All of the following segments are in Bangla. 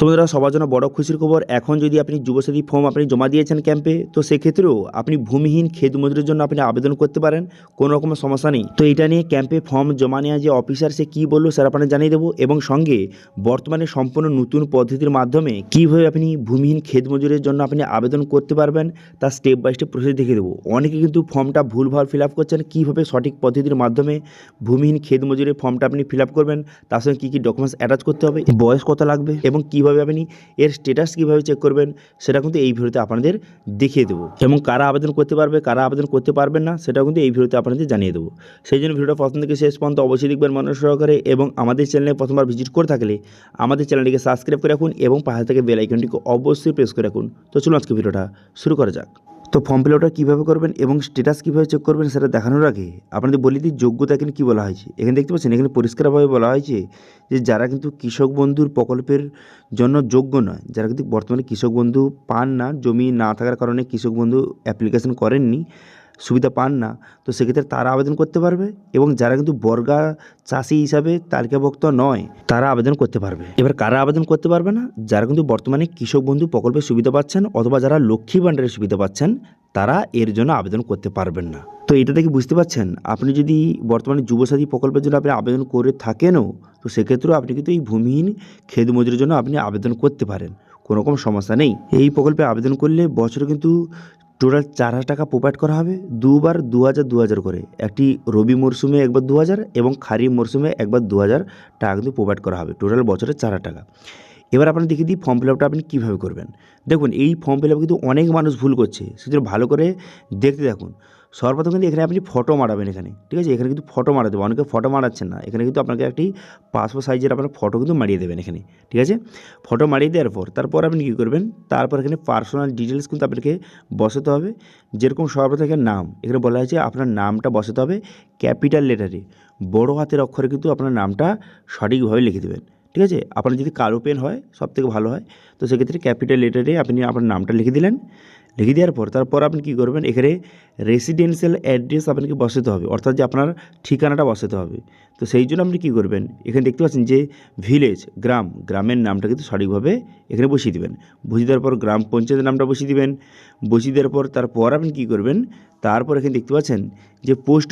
তো বন্ধুরা, সবার জন্য বড় খুশির খবর, এখন যদি আপনি যুবসাথী ফর্ম আপনি জমা দিয়েছেন ক্যাম্পে, তো সেক্ষেত্রেও আপনি ভূমিহীন ক্ষেত মজুরের জন্য আপনি আবেদন করতে পারেন, কোনো রকমের সমস্যা নেই। তো এটা নিয়ে ক্যাম্পে ফর্ম জমা নেওয়া যে অফিসার সে কী বললো সেটা আপনাকে জানিয়ে দেবো, এবং সঙ্গে বর্তমানে সম্পূর্ণ নতুন পদ্ধতির মাধ্যমে কীভাবে আপনি ভূমিহীন ক্ষেত মজুরের জন্য আপনি আবেদন করতে পারবেন তার স্টেপ বাই স্টেপ প্রসেস দেখিয়ে দেবো। অনেকে কিন্তু ফর্মটা ভুলভাল ফিল আপ করছেন, কীভাবে সঠিক পদ্ধতির মাধ্যমে ভূমিহীন ক্ষেত মজুরের ফর্মটা আপনি ফিল আপ করবেন, তার সঙ্গে কী কী ডকুমেন্টস অ্যাটাচ করতে হবে, বয়স কত লাগবে, এবং কীভাবে আপনি এর স্ট্যাটাস কীভাবে চেক করবেন সেটা কিন্তু এই ভিডিওতে আপনাদের দেখিয়ে দেবো। এবং কারা আবেদন করতে পারবে, কারা আবেদন করতে পারবেন না, সেটাও কিন্তু এই ভিডিওতে আপনাদের জানিয়ে দেবো। সেই জন্য ভিডিওটা প্রথম থেকে শেষ পর্যন্ত অবশ্যই দেখবেন মনোযোগ সহকারে, এবং আমাদের চ্যানেলে প্রথমবার ভিজিট করে থাকলে আমাদের চ্যানেলটিকে সাবস্ক্রাইব করে রাখুন এবং পাশে থেকে বেল আইকনটিকে অবশ্যই প্রেস করে রাখুন। তো চলুন আজকে ভিডিওটা শুরু করা যাক। তো ফর্ম ফিল আপটা কীভাবে করবেন এবং স্ট্যাটাস কীভাবে চেক করবেন সেটা দেখানোর আগে আপনাদের বলে দিই যোগ্যতা এখানে কী বলা হয়েছে। এখানে দেখতে পাচ্ছেন, এখানে পরিষ্কারভাবে বলা হয়েছে যে যারা কিন্তু কৃষক বন্ধুর প্রকল্পের জন্য যোগ্য নয়, যারা কিন্তু বর্তমানে কৃষক বন্ধু পান না, জমি না থাকার কারণে কৃষক বন্ধু অ্যাপ্লিকেশন করেননি, সুবিধা পান না, তো সেক্ষেত্রে তারা আবেদন করতে পারবে। এবং যারা কিন্তু বর্গা চাষি হিসাবে তালিকাভুক্ত নয় তারা আবেদন করতে পারবে। এবার কারা আবেদন করতে পারবে না? যারা কিন্তু বর্তমানে কৃষক বন্ধু প্রকল্পের সুবিধা পাচ্ছেন অথবা যারা লক্ষ্মী ভাণ্ডারের সুবিধা পাচ্ছেন তারা এর জন্য আবেদন করতে পারবেন না। তো এটা থেকে বুঝতে পারছেন, আপনি যদি বর্তমানে যুবসাথী প্রকল্পের জন্য আপনি আবেদন করে থাকেনও, তো সেক্ষেত্রেও আপনি কিন্তু এই ভূমিহীন ক্ষেত মজুরের জন্য আপনি আবেদন করতে পারেন, কোনো রকম সমস্যা নেই। এই প্রকল্পে আবেদন করলে বছরে কিন্তু টোটাল 4,000 টাকা প্রোভাইড করা হবে, দুবার 2,000 করে। একটি রবি মরশুমে একবার 2,000 এবং খারিফ মরশুমে একবার 2,000 টাকা কিন্তু প্রোভাইড করা হবে, টোটাল বছরে 4,000 টাকা। এবার আপনার দেখিয়ে দিই ফর্ম ফিল আপটা আপনি কীভাবে করবেন। দেখুন, এই ফর্ম ফিল আপ কিন্তু অনেক মানুষ ভুল করছে, সেজন্য ভালো করে দেখতে দেখুন। সর্বপ্রথম কিন্তু এখানে আপনি ফটো মারাবেন, এখানে ঠিক আছে, এখানে কিন্তু ফটো মারাতে হবে। অনেকে ফটো মারাচ্ছেন না, এখানে কিন্তু আপনাকে একটি পাসপোর্ট সাইজের আপনার ফটো কিন্তু মারিয়ে দেবেন এখানে, ঠিক আছে। ফটো মারিয়ে দেওয়ার পর তারপর আপনি কী করবেন, তারপর এখানে পার্সোনাল ডিটেলস কিন্তু আপনাকে বসাতে হবে। যেরকম সর্বপ্রথম এখানে নাম, এখানে বলা হয়েছে আপনার নামটা বসাতে হবে ক্যাপিটাল লেটারে, বড় হাতের অক্ষরে কিন্তু আপনার নামটা সঠিকভাবে লিখে দেবেন, ঠিক আছে। আপনার যদি কালো পেন হয় সবথেকে ভালো হয়, তো সেক্ষেত্রে ক্যাপিটাল লেটারে আপনি আপনার নামটা লিখে দিলেন। লিখে দেওয়ার পর তারপর আপনি কী করবেন, এখানে রেসিডেন্সিয়াল অ্যাড্রেস আপনাকে বসাতে হবে, অর্থাৎ যে আপনার ঠিকানাটা বসাতে হবে। তো সেই জন্য আপনি কী করবেন, এখানে দেখতে পাচ্ছেন যে ভিলেজ, গ্রামের নামটা কিন্তু সঠিকভাবে এখানে বসিয়ে দেবেন। বসিয়ে দেওয়ার পর গ্রাম পঞ্চায়েতের নামটা বসিয়ে দেবেন। বসিয়ে দেওয়ার পর তারপর আপনি কী করবেন, তারপর এখানে দেখতে পাচ্ছেন যে পোস্ট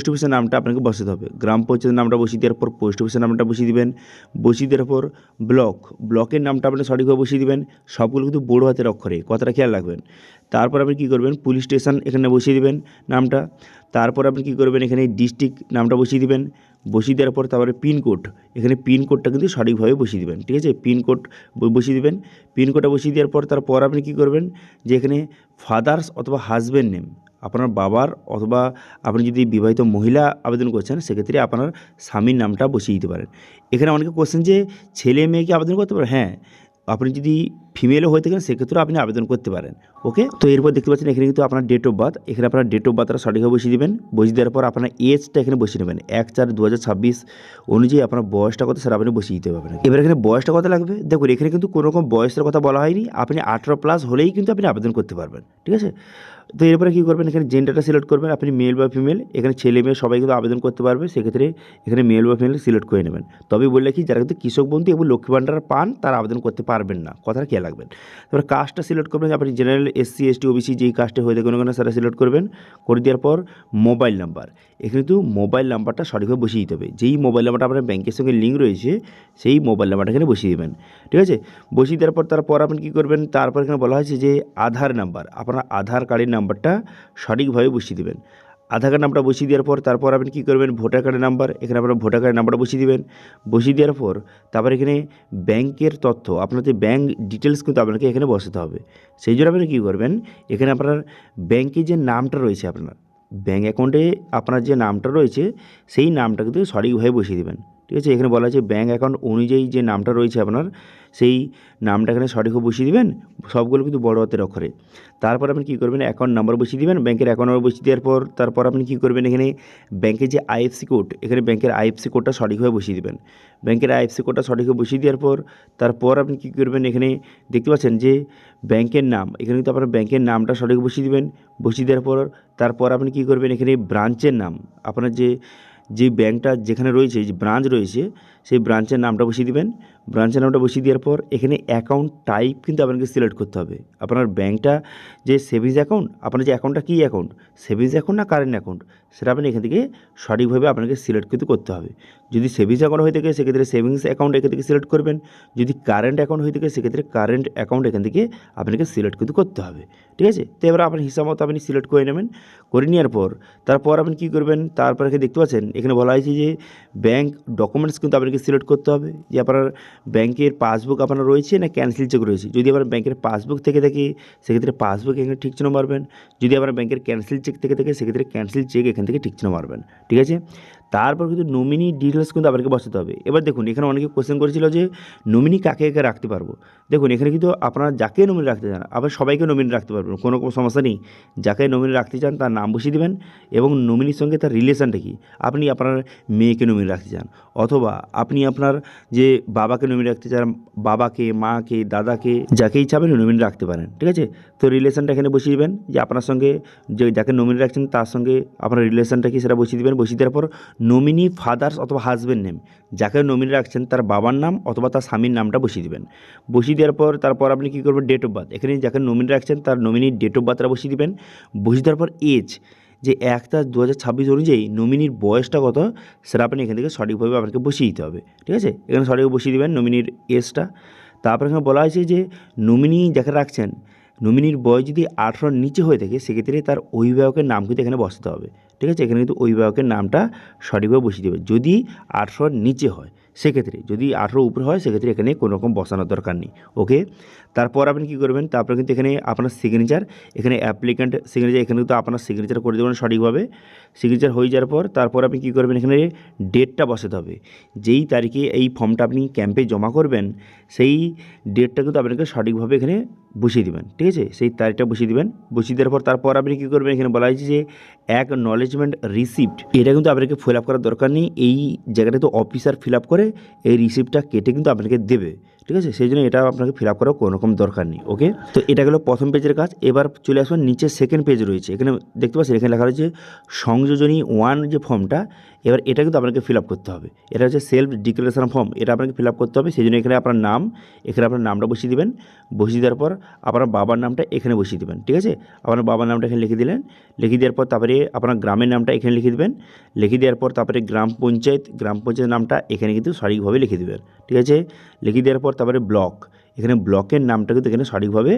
অফিসের নামটা আপনাকে বসাতে হবে। গ্রাম পঞ্চায়েতের নামটা বসিয়ে দেওয়ার পর পোস্ট অফিসের নামটা বসিয়ে দিবেন। বসিয়ে দেওয়ার পর ব্লকের নামটা আপনি সঠিকভাবে বসিয়ে দিবেন। সবগুলো কিন্তু বড় হাতের অক্ষরে, কথাটা খেয়াল রাখবেন। তারপর আপনি কী করবেন, পুলিশ স্টেশন এখানে বসিয়ে দিবেন নামটা। তারপর আপনি কী করবেন, এখানে ডিস্ট্রিক্ট নামটা বসিয়ে দিবেন। বসিয়ে দেওয়ার পর তারপরে পিনকোড, এখানে পিনকোডটা কিন্তু সঠিকভাবে বসিয়ে দিবেন, ঠিক আছে। পিনকোড বসিয়ে দিবেন। পিনকোডটা বসিয়ে দেওয়ার পর তারপর আপনি কী করবেন, যে এখানে ফাদার্স অথবা হাজব্যান্ড নেম, আপনার বাবার অথবা আপনি যদি বিবাহিত মহিলা আবেদন করছেন সেক্ষেত্রে আপনার স্বামীর নামটা বসিয়ে দিতে পারেন। এখানে অনেকে কোশ্চেন যে ছেলে মেয়ে কি আবেদন করতে পারে? হ্যাঁ, আপনি যদি ফিমেলও হয়ে থাকেন সেক্ষেত্রেও আপনি আবেদন করতে পারেন, ওকে। তো এরপর দেখতে পাচ্ছেন এখানে কিন্তু আপনার ডেট অফ বার্থ, এখানে আপনার ডেট অফ বার্থটা সঠিকভাবে বসিয়ে দেবেন। বসিয়ে দেওয়ার পর আপনার এজটা এখানে বসিয়ে নেবেন, 1/4/2026 অনুযায়ী আপনার বয়সটা কত সেটা আপনি বসিয়ে দিতে পারবেন। এবার এখানে বয়সটা কত লাগবে, দেখুন এখানে কিন্তু কোনো রকম বয়সের কথা বলা হয়নি, আপনি 18+ হলেই কিন্তু আপনি আবেদন করতে পারবেন, ঠিক আছে। তো এরপরে কী করবেন, এখানে জেন্ডারটা সিলেক্ট করবেন, আপনি মেল বা ফিমেল, এখানে ছেলে মেয়ে সবাই কিন্তু আবেদন করতে পারবে, সেক্ষেত্রে এখানে মেল বা ফিমেল সিলেক্ট করে নেবেন। তবে বললে কি, যারা কিন্তু কৃষক বন্ধু এবং লক্ষ্মী ভাণ্ডার পান তারা আবেদন করতে পারবেন না, কথাটা খেয়াল রাখবেন। তারপর কাস্টটা সিলেক্ট করবেন, আপনি জেনারেল, SC ST OBC যেই কাস্টে হয়ে থাকেন ওখানে সেটা সিলেক্ট করবেন। করে দেওয়ার পর মোবাইল নাম্বার, এখানে কিন্তু মোবাইল নাম্বারটা সঠিকভাবে বসিয়ে দিতে হবে। যেই মোবাইল নাম্বারটা আপনার ব্যাংকের সঙ্গে লিঙ্ক রয়েছে সেই মোবাইল নাম্বারটা এখানে বসিয়ে দেবেন, ঠিক আছে। বসিয়ে দেওয়ার পর তারপর আপনি কী করবেন, তারপর এখানে বলা হয়েছে যে আধার নাম্বার, আপনার আধার কার্ডের নাম্বারটা সঠিকভাবে বসিয়ে দেবেন। আধার কার্ড নাম্বারটা বসিয়ে দেওয়ার পর তারপর আপনি কী করবেন, ভোটার কার্ডের নাম্বার, এখানে আপনার ভোটার কার্ডের নাম্বারটা বসিয়ে দেবেন। বসিয়ে দেওয়ার পর তারপর এখানে ব্যাংকের তথ্য, আপনার যে ব্যাংক ডিটেলস কিন্তু আপনাকে এখানে বসাতে হবে। সেই জন্য আপনি কী করবেন, এখানে আপনার ব্যাংকে যে নামটা রয়েছে, আপনার ব্যাংক অ্যাকাউন্টে আপনার যে নামটা রয়েছে সেই নামটা কিন্তু সঠিকভাবে বসিয়ে দেবেন, ঠিক আছে। এখানে বলা আছে ব্যাংক অ্যাকাউন্ট অনুযায়ী যে নামটা রয়েছে আপনার সেই নামটা এখানে সঠিকভাবে বসিয়ে দিবেন, সবগুলো কিন্তু বড় হাতের অক্ষরে। তারপর আপনি কী করবেন, অ্যাকাউন্ট নাম্বার বসিয়ে দিবেন, ব্যাংকের অ্যাকাউন্ট নাম্বার বসিয়ে দেওয়ার পর তারপর আপনি কী করবেন, এখানে ব্যাংকের যে IFSC কোড, এখানে ব্যাংকের IFSC কোডটা সঠিকভাবে বসিয়ে দেবেন। ব্যাংকের IFSC কোডটা সঠিকভাবে বসিয়ে দেওয়ার পর তারপর আপনি কী করবেন, এখানে দেখতে পাচ্ছেন যে ব্যাংকের নাম, এখানে কিন্তু আপনার ব্যাংকের নামটা সঠিক বসিয়ে দিবেন। বসিয়ে দেওয়ার পর তারপর আপনি কী করবেন, এখানে ব্রাঞ্চের নাম, আপনার যে ব্যাংকটা যেখানে রয়েছে, যে ব্রাঞ্চ রয়েছে সেই ব্রাঞ্চের নামটা বসিয়ে দিবেন। ব্রাঞ্চের নামটা বসিয়ে দেওয়ার পর এখানে অ্যাকাউন্ট টাইপ কিন্তু আপনাকে সিলেক্ট করতে হবে। আপনার ব্যাঙ্কটা যে সেভিংস অ্যাকাউন্ট, আপনার যে অ্যাকাউন্টটা কী অ্যাকাউন্ট, সেভিংস অ্যাকাউন্ট না কারেন্ট অ্যাকাউন্ট, সেটা আপনি এখান থেকে সঠিকভাবে আপনাকে সিলেক্ট কিন্তু করতে হবে। যদি সেভিংস অ্যাকাউন্ট হয়ে থাকে সেক্ষেত্রে সেভিংস অ্যাকাউন্ট এখান থেকে সিলেক্ট করবেন। যদি কারেন্ট অ্যাকাউন্ট হয়ে থাকে সেক্ষেত্রে কারেন্ট অ্যাকাউন্ট এখান থেকে আপনাকে সিলেক্ট কিন্তু করতে হবে। ঠিক আছে, তো এবার আপনার হিসাব মতো আপনি সিলেক্ট করে নেবেন। করে নেওয়ার পর তারপর আপনি কী করবেন, তারপর এখানে দেখতে পাচ্ছেন এখানে বলা হয়েছে যে ব্যাঙ্ক ডকুমেন্টস কিন্তু আপনাকে সিলেক্ট করতে হবে, যে আপনার ব্যাংকের পাসবুক আপনার রয়েছে না ক্যান্সেল চেক রয়েছে। যদি আপনার ব্যাংকের পাসবুক থেকে থাকে সেক্ষেত্রে পাসবুক এখানে ঠিক চিহ্ন মারবেন। যদি আপনার ব্যাংকের ক্যান্সেল চেক থেকে থাকে সেক্ষেত্রে ক্যান্সেল চেক এখান থেকে ঠিক চিহ্ন মারবেন। ঠিক আছে, তারপর কিন্তু নমিনি ডিটেলস কিন্তু আপনাকে বসাতে হবে। এবার দেখুন এখানে অনেকে কোশ্চেন করেছিল যে নমিনি কাকে কাকে রাখতে পারবো। দেখুন এখানে কিন্তু আপনারা যাকে নমিনি রাখতে চান আবার সবাইকে নমিনি রাখতে পারবেন, কোনো সমস্যা নেই। যাকে নমিনি রাখতে চান তার নাম বসিয়ে দেবেন এবং নমিনির সঙ্গে তার রিলেশনটা কী, আপনি আপনার মেয়েকে নমিনি রাখতে চান অথবা আপনি আপনার যে বাবাকে নমিনি রাখতে চান, বাবাকে, মাকে, দাদাকে, যাকে ইচ্ছা আপনি নমিনি রাখতে পারেন। ঠিক আছে, তো রিলেশনটা এখানে বসিয়ে দেবেন, যে আপনার সঙ্গে যে যাকে নমিনি রাখছেন তার সঙ্গে আপনার রিলেশনটা কি সেটা বসিয়ে দেবেন। বসিয়ে দেওয়ার পর নমিনি ফাদার্স অথবা হাজব্যান্ড নেম, যাকে নমিনি রাখছেন তার বাবার নাম অথবা তার স্বামীর নামটা বসিয়ে দেবেন। বসিয়ে দেওয়ার পর তারপর আপনি কী করবেন, ডেট অফ বার্থ, এখানে যাকে নমিনি রাখছেন তার নমিনির ডেট অফ বার্থটা বসিয়ে দেবেন। বসিয়ে দেওয়ার পর এজ, যে 1/4/2026 অনুযায়ী নমিনির বয়সটা কত সেটা আপনি এখান থেকে সঠিকভাবে আপনাকে বসিয়ে দিতে হবে। ঠিক আছে, এখানে সঠিকভাবে বসিয়ে দেবেন নমিনির এজটা। তারপর এখানে বলা হয়েছে যে নমিনি যাকে রাখছেন নমিনির বয়স যদি 18-র নিচে হয়ে থাকে সেক্ষেত্রে তার অভিভাবকের নাম কিন্তু এখানে বসাতে হবে। ঠিক আছে, এখানে কিন্তু অভিভাবকের নামটা সঠিকভাবে বসিয়ে দেবে যদি 18-র নিচে হয়। সেক্ষেত্রে যদি 18 উপরে হয় সেক্ষেত্রে এখানে কোনো রকম বসানোর দরকার নেই। ওকে, তারপর আপনি কী করবেন, তারপরে কিন্তু এখানে আপনার সিগনেচার, এখানে অ্যাপ্লিক্যান্ট সিগনেচার, এখানে কিন্তু আপনার সিগনেচার করে দেবেন সঠিকভাবে। সিগনেচার হয়ে যাওয়ার পর তারপর আপনি কী করবেন, এখানে ডেটটা বসাতে হবে। যেই তারিখে এই ফর্মটা আপনি ক্যাম্পে জমা করবেন সেই ডেটটা কিন্তু আপনাকে সঠিকভাবে এখানে বসিয়ে দেবেন। ঠিক আছে, সেই তারিখটা বসিয়ে দেবেন। বসিয়ে দেওয়ার পর তারপর আপনি কী করবেন, এখানে বলা হয়েছে যে অ্যাকনলেজমেন্ট রিসিপ্ট, এটা কিন্তু আপনাকে ফিল আপ করার দরকার নেই। এই জায়গাটা তো অফিসার ফিল আপ করে এই রিসিপ্টটা কেটে কিন্তু আপনাকে দেবে। ঠিক আছে, সেই জন্য এটা আপনাকে ফিল আপ করার কোনো রকম দরকার নেই। ওকে, তো এটা গেলো প্রথম পেজের কাজ। এবার চলে আসবেন নিচে সেকেন্ড পেজ রয়েছে, এখানে দেখতে পাচ্ছেন এখানে লেখা রয়েছে সংযোজনী 1 যে ফর্মটা, এবার এটা কিন্তু আপনাকে ফিল আপ করতে হবে। এটা হচ্ছে সেলফ ডিক্লারেশন ফর্ম, এটা আপনাকে ফিল আপ করতে হবে। সেই জন্য এখানে আপনার নাম, এখানে আপনার নামটা বসিয়ে দেবেন। বসিয়ে দেওয়ার পর আপনার বাবার নামটা এখানে বসিয়ে দেবেন। ঠিক আছে, আপনার বাবার নামটা এখানে লিখে দিলেন। লিখে দেওয়ার পর তারপরে আপনার গ্রামের নামটা এখানে লিখে দেবেন। লিখে দেওয়ার পর তারপরে গ্রাম পঞ্চায়েত নামটা এখানে কিন্তু সঠিকভাবে লিখে দেবেন। ঠিক আছে, লিখে দেওয়ার পর তারপরে ব্লক, এখানে ব্লকের নামটা কিন্তু এখানে সঠিকভাবে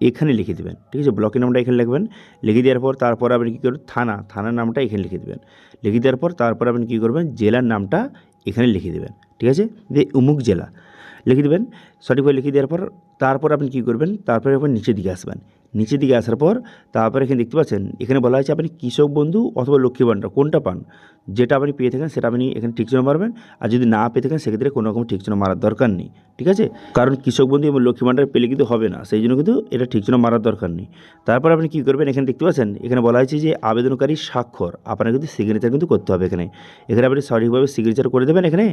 এখানে লিখে দেবেন। ঠিক আছে, ব্লকের নামটা এখানে লিখবেন। লিখে দেওয়ার পর তারপর আপনি কী করবেন, থানার নামটা এখানে লিখে দেবেন। লিখে দেওয়ার পর তারপর আপনি কী করবেন, জেলার নামটা এখানে লিখে দেবেন। ঠিক আছে, যে অমুক জেলা লিখে দেবেন। সঠিকভাবে লিখে দেওয়ার পর তারপর আপনি কী করবেন, তারপরে আপনি নিচের দিকে আসবেন। নিচের দিকে আসার পর তারপরে এখানে দেখতে পাচ্ছেন এখানে বলা হয়েছে আপনি কৃষক বন্ধু অথবা লক্ষ্মী ভাণ্ডার কোনটা পান, যেটা আপনি পেয়ে থাকেন সেটা আপনি এখানে ঠিক চিহ্ন মারবেন। আর যদি না পেয়ে থাকেন সেক্ষেত্রে কোনো রকম ঠিক চিহ্ন মারার দরকার নেই। ঠিক আছে, কারণ কৃষক বন্ধু এবং লক্ষ্মী ভাণ্ডার পেলে কিন্তু হবে না, সেই জন্য কিন্তু এটা ঠিক চিহ্ন মারার দরকার নেই। তারপর আপনি কী করবেন, এখানে দেখতে পাচ্ছেন এখানে বলা হয়েছে যে আবেদনকারী স্বাক্ষর আপনার কিন্তু সিগনেচার কিন্তু করতে হবে। এখানে আপনি সঠিকভাবে সিগনেচার করে দেবেন। এখানে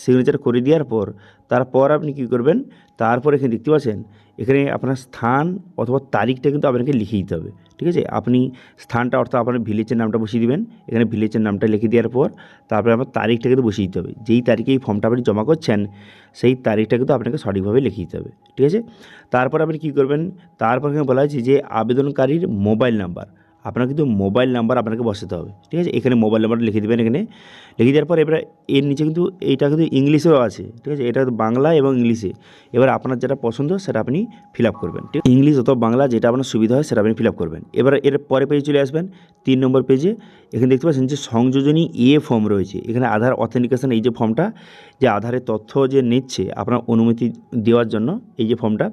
সিগনেচার করে দেওয়ার পর তারপর আপনি কী করবেন, তারপর এখানে দেখতে পাচ্ছেন এখানে আপনার স্থান অথবা তারিখটা কিন্তু আপনাকে লিখে দিতে হবে। ঠিক আছে, আপনি স্থানটা অর্থাৎ আপনার ভিলেজের নামটা বসিয়ে দেবেন। এখানে ভিলেজের নামটা লিখে দেওয়ার পর তারপরে আপনার তারিখটা কিন্তু বসিয়ে দিতে হবে। যেই তারিখে এই ফর্মটা আপনি জমা করছেন সেই তারিখটা কিন্তু আপনাকে সঠিকভাবে লিখে দিতে হবে। ঠিক আছে, তারপর আপনি কী করবেন, তারপর এখানে বলা হয়েছে যে আবেদনকারীর মোবাইল নাম্বার, আপনার কিন্তু মোবাইল নাম্বার আপনাকে বসাতে হবে। ঠিক আছে, এখানে মোবাইল নাম্বারটা লিখে দেবেন। এখানে লিখে দেওয়ার পর এবার এর নিচে কিন্তু এইটা কিন্তু ইংলিশেও আছে। ঠিক আছে, এটা বাংলা এবং ইংলিশে। এবার আপনার যেটা পছন্দ সেটা আপনি ফিল আপ করবেন। ঠিক ইংলিশ অথবা বাংলা যেটা আপনার সুবিধা হয় সেটা আপনি ফিল আপ করবেন। এবার এর পরে পেজে চলে আসবেন 3 নম্বর পেজে। এখানে দেখতে পাচ্ছেন যে সংযোজনী ফর্ম রয়েছে। এখানে আধার অথেন্টিকেশন, এই যে ফর্মটা, যে আধারের তথ্য যে নিচ্ছে আপনার অনুমতি দেওয়ার জন্য এই যে ফর্মটা,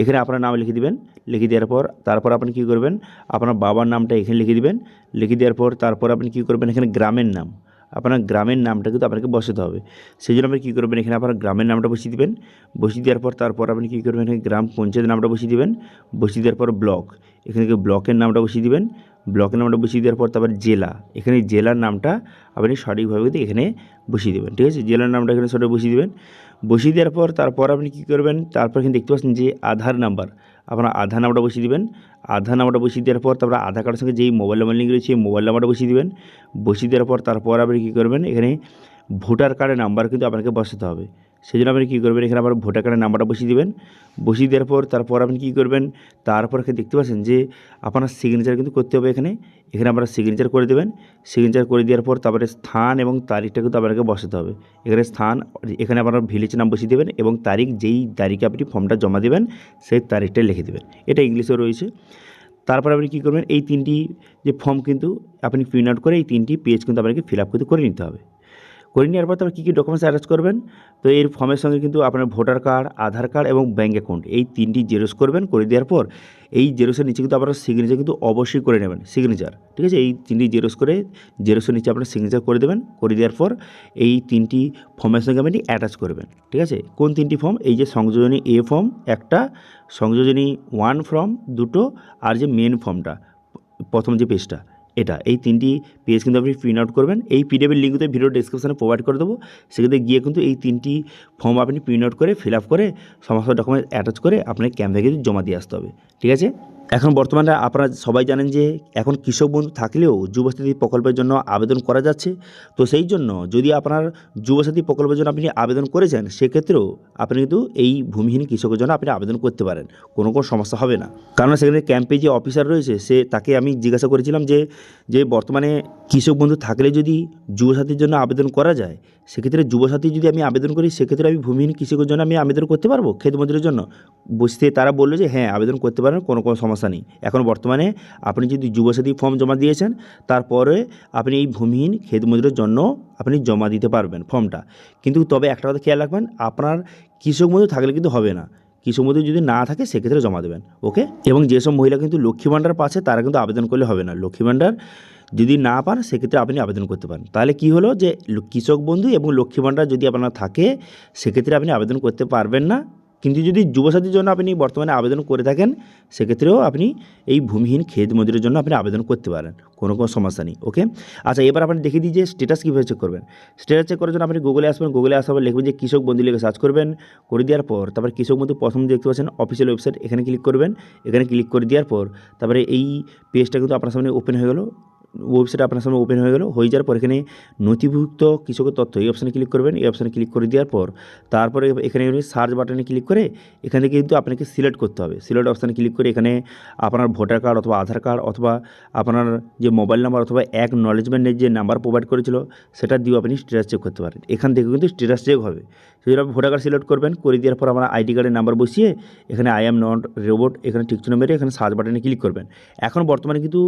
এখানে আপনার নাম লিখে দেবেন। লিখে দেওয়ার পর তারপর আপনি কী করবেন, আপনার বাবার নামটা এখানে লিখে দেবেন। লিখে দেওয়ার পর তারপর আপনি কী করবেন, এখানে গ্রামের নাম, আপনার গ্রামের নামটা কিন্তু আপনাকে বসাতে হবে। সেই জন্য আপনি কী করবেন, এখানে আপনার গ্রামের নামটা বসিয়ে দেবেন। বসিয়ে দেওয়ার পর তারপর আপনি কী করবেন, এখানে গ্রাম পঞ্চায়েত নামটা বসিয়ে দেবেন। বসিয়ে দেওয়ার পর ব্লক, এখানে ব্লকের নামটা বসিয়ে দেবেন। ব্লকের নামটা বসিয়ে দেওয়ার পর তারপর জেলা, এখানে জেলার নামটা আপনি সঠিকভাবে কিন্তু এখানে বসিয়ে দেবেন। ঠিক আছে, জেলার নামটা এখানে সঠিক বসিয়ে দেবেন। বসিয়ে দেওয়ার পর তারপর আপনি কী করবেন, তারপর এখানে দেখতে পাচ্ছেন যে আধার নাম্বার, আপনার আধার নাম্বারটা বসিয়ে দেবেন। আধার নাম্বারটা বসিয়ে দেওয়ার পর তারপর আধার কার্ডের সঙ্গে যেই মোবাইল নাম্বার লিঙ্ক রয়েছে এই মোবাইল নাম্বারটা বসিয়ে দেবেন। বসিয়ে দেওয়ার পর তারপর আপনি কী করবেন, এখানে ভোটার কার্ডের নাম্বার কিন্তু আপনাকে বসাতে হবে। সেই জন্য আপনি কী করবেন, এখানে আবার ভোটার কার্ডের নাম্বারটা বসিয়ে দেবেন। বসিয়ে দেওয়ার পর তারপর আপনি কী করবেন, তারপর এখানে দেখতে পাচ্ছেন যে আপনার সিগনেচার কিন্তু করতে হবে এখানে আপনারা সিগনেচার করে দেবেন। সিগনেচার করে দেওয়ার পর তারপরে স্থান এবং তারিখটা কিন্তু আপনাকে বসাতে হবে। এখানে স্থান, এখানে আপনার ভিলেজ নাম বসিয়ে দেবেন এবং তারিখ, যেই তারিখে আপনি ফর্মটা জমা দেবেন সেই তারিখটা লিখে দেবেন। এটা ইংলিশেও রয়েছে। তারপর আপনি কী করবেন, এই 3টি যে ফর্ম কিন্তু আপনি প্রিন্ট আউট করে এই 3টি পেজ কিন্তু আপনাকে ফিল আপ কিন্তু করে নিতে হবে। করে নেওয়ার পর তারপর কী কী ডকুমেন্টস অ্যাটাচ করবেন, তো এর ফর্মের সঙ্গে কিন্তু আপনার ভোটার কার্ড, আধার কার্ড এবং ব্যাঙ্ক অ্যাকাউন্ট এই 3টি জেরক্স করবেন। করে দেওয়ার পর এই জেরক্সের নিচে কিন্তু আপনার সিগনেচার কিন্তু অবশ্যই করে নেবেন, সিগনেচার, ঠিক আছে। এই 3টি জেরক্স করে জেরক্সের নিচে আপনার সিগনেচার করে দেবেন। করে দেওয়ার পর এই 3টি ফর্মের সঙ্গে আপনি অ্যাটাচ করবেন, ঠিক আছে। কোন 3টি ফর্ম, এই যে সংযোজনী এ ফর্ম একটা, সংযোজনী 1 ফর্ম 2টো, আর যে মেন ফর্মটা প্রথম যে পেজটা, এটা, এই 3টি পেজ কিন্তু আপনি প্রিন্ট আউট করবেন। এই পিডিএফের লিঙ্ক তো ভিডিও ডেসক্রিপশনে প্রোভাইড করে দেবো, সেখানে গিয়ে কিন্তু এই 3টি ফর্ম আপনি প্রিন্ট আউট করে ফিল আপ করে সমস্ত ডকুমেন্ট অ্যাটাচ করে আপনার ক্যাম্পে কিন্তু জমা দিয়ে আসতে হবে, ঠিক আছে। এখন বর্তমানে আপনারা সবাই জানেন যে এখন কৃষক বন্ধু থাকলেও যুবসাথী প্রকল্পের জন্য আবেদন করা যাচ্ছে। তো সেই জন্য যদি আপনার যুবসাথী প্রকল্পের জন্য আপনি আবেদন করেছেন, সেক্ষেত্রেও আপনি কিন্তু এই ভূমিহীন কৃষকের জন্য আপনি আবেদন করতে পারেন, কোনো সমস্যা হবে না। কারণ সেখানে ক্যাম্পে যে অফিসার রয়েছে তাকে আমি জিজ্ঞাসা করেছিলাম যে বর্তমানে কৃষক বন্ধু থাকলে যদি যুবসাথীর জন্য আবেদন করা যায়, সেক্ষেত্রে যুবসাথী যদি আমি আবেদন করি, সেক্ষেত্রে আমি ভূমিহীন কৃষকের জন্য আমি আবেদন করতে পারবো ক্ষেত মজুরের জন্য। বুঝতে তারা বললো যে হ্যাঁ, আবেদন করতে পারেন, কোনো সমস্যা নেই। এখন বর্তমানে আপনি যদি যুবসাথী ফর্ম জমা দিয়েছেন, তারপরে আপনি এই ভূমিহীন ক্ষেত মজুরের জন্য আপনি জমা দিতে পারবেন ফর্মটা। কিন্তু তবে একটা কথা খেয়াল রাখবেন, আপনার কৃষক বন্ধু থাকলে কিন্তু হবে না। কৃষক বন্ধু যদি না থাকে সেক্ষেত্রে জমা দেবেন, ওকে। এবং যেসব মহিলা কিন্তু লক্ষ্মী ভাণ্ডার পাচ্ছে তারা কিন্তু আবেদন করলে হবে না। লক্ষ্মী ভাণ্ডার যদি না পান সেক্ষেত্রে আপনি আবেদন করতে পারেন। তাহলে কি হলো যে কৃষক বন্ধু এবং লক্ষ্মী ভাণ্ডার যদি আপনার থাকে, সেক্ষেত্রে আপনি আবেদন করতে পারবেন না। কিন্তু যদি যুবসাথীর জন্য আপনি বর্তমানে আবেদন করে থাকেন, সেক্ষেত্রেও আপনি এই ভূমিহীন ক্ষেত মজুরের জন্য আপনি আবেদন করতে পারেন, কোনো সমস্যা নেই, ওকে। আচ্ছা, এবার আপনি দেখিয়ে দিই যে স্ট্যাটাস কীভাবে চেক করবেন। স্ট্যাটাস চেক করার জন্য আপনি গুগলে আসবেন। গুগলে আসার পর লিখবেন যে কৃষক বন্ধু লিখে সার্চ করবেন। করে দেওয়ার পর তারপর কৃষক বন্ধু প্রথম দেখতে পাচ্ছেন অফিসিয়াল ওয়েবসাইট, এখানে ক্লিক করবেন। এখানে ক্লিক করে দেওয়ার পর তারপরে এই পেজটা কিন্তু আপনার সামনে ওপেন হয়ে গেল। ওয়েবসাইট আপনার সামনে ওপেন হয়ে যাওয়ার পর এখানে নথিভুক্ত কৃষকের তথ্য, এই অপশানে ক্লিক করবেন। এই অপশানে ক্লিক করে দেওয়ার পর তারপরে এখানে সার্চ বাটনে ক্লিক করে এখান থেকে কিন্তু আপনাকে সিলেক্ট করতে হবে। সিলেক্ট অপশানে ক্লিক করে এখানে আপনার ভোটার কার্ড অথবা আধার কার্ড অথবা আপনার যে মোবাইল নাম্বার অথবা অ্যাকনলেজমেন্টের যে নাম্বার প্রোভাইড করেছিল সেটা দিয়েও আপনি স্ট্যাটাস চেক করতে পারেন। এখান থেকে কিন্তু স্ট্যাটাস চেক হবে। সেই জন্য ভোটার কার্ড সিলেক্ট করবেন। করে দেওয়ার পর আমরা আইডি কার্ডের নাম্বার বসিয়ে এখানে আই অ্যাম নট রোবট এখানে টিকচিহ্ন মেরে এখানে সার্চ বাটনে ক্লিক করবেন। এখন বর্তমানে কিন্তু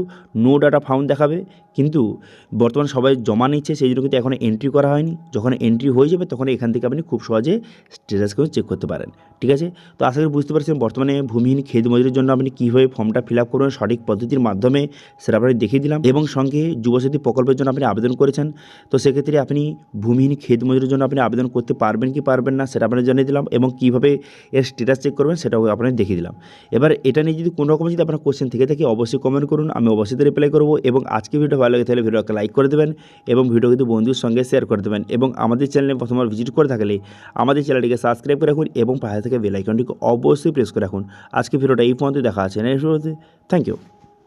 নো ডাটা ফাউন্ড দেখাবে, কিন্তু বর্তমানে সবাই জমা নিচ্ছে, সেই জন্য কিন্তু এখন এন্ট্রি করা হয়নি। যখন এন্ট্রি হয়ে যাবে তখন এখান থেকে আপনি খুব সহজে স্ট্যাটাসকেও চেক করতে পারেন, ঠিক আছে। তো আশা করি বুঝতে পারছেন বর্তমানে ভূমিহীন ক্ষেত মজুরের জন্য আপনি কীভাবে ফর্মটা ফিল আপ করবেন সঠিক পদ্ধতির মাধ্যমে, সেটা আপনাকে দেখিয়ে দিলাম। এবং সঙ্গে যুবসাথী প্রকল্পের জন্য আপনি আবেদন করেছেন, তো সেক্ষেত্রে আপনি ভূমিহীন ক্ষেত মজুরের জন্য আপনি আবেদন করতে পারবেন কি পারবেন না সেটা আপনাকে জানিয়ে দিলাম। এবং কীভাবে এর স্ট্যাটাস চেক করবেন সেটাও আপনাকে দেখিয়ে দিলাম। এবার এটা নিয়ে যদি কোনো রকম যদি আপনার কোশ্চেন থেকে থাকে অবশ্যই কমেন্ট করুন, আমি অবশ্যই রিপ্লাই করবো। এবং আজকে ভিডিও ভালো লাগে তাহলে ভিডিওকে লাইক করে দেবেন এবং ভিডিও কিন্তু বন্ধুর সঙ্গে শেয়ার করে দেবেন। এবং আমাদের চ্যানেলে প্রথমবার ভিজিট করে থাকলে আমাদের চ্যানেলটিকে সাবস্ক্রাইব করে রাখুন এবং পাশে থেকে বেল আইকনটিকে অবশ্যই প্রেস করে রাখুন। আজকে ভিডিওটা এই পর্যন্ত দেখা আছে নেক্সট ভিডিওতে। Thank you.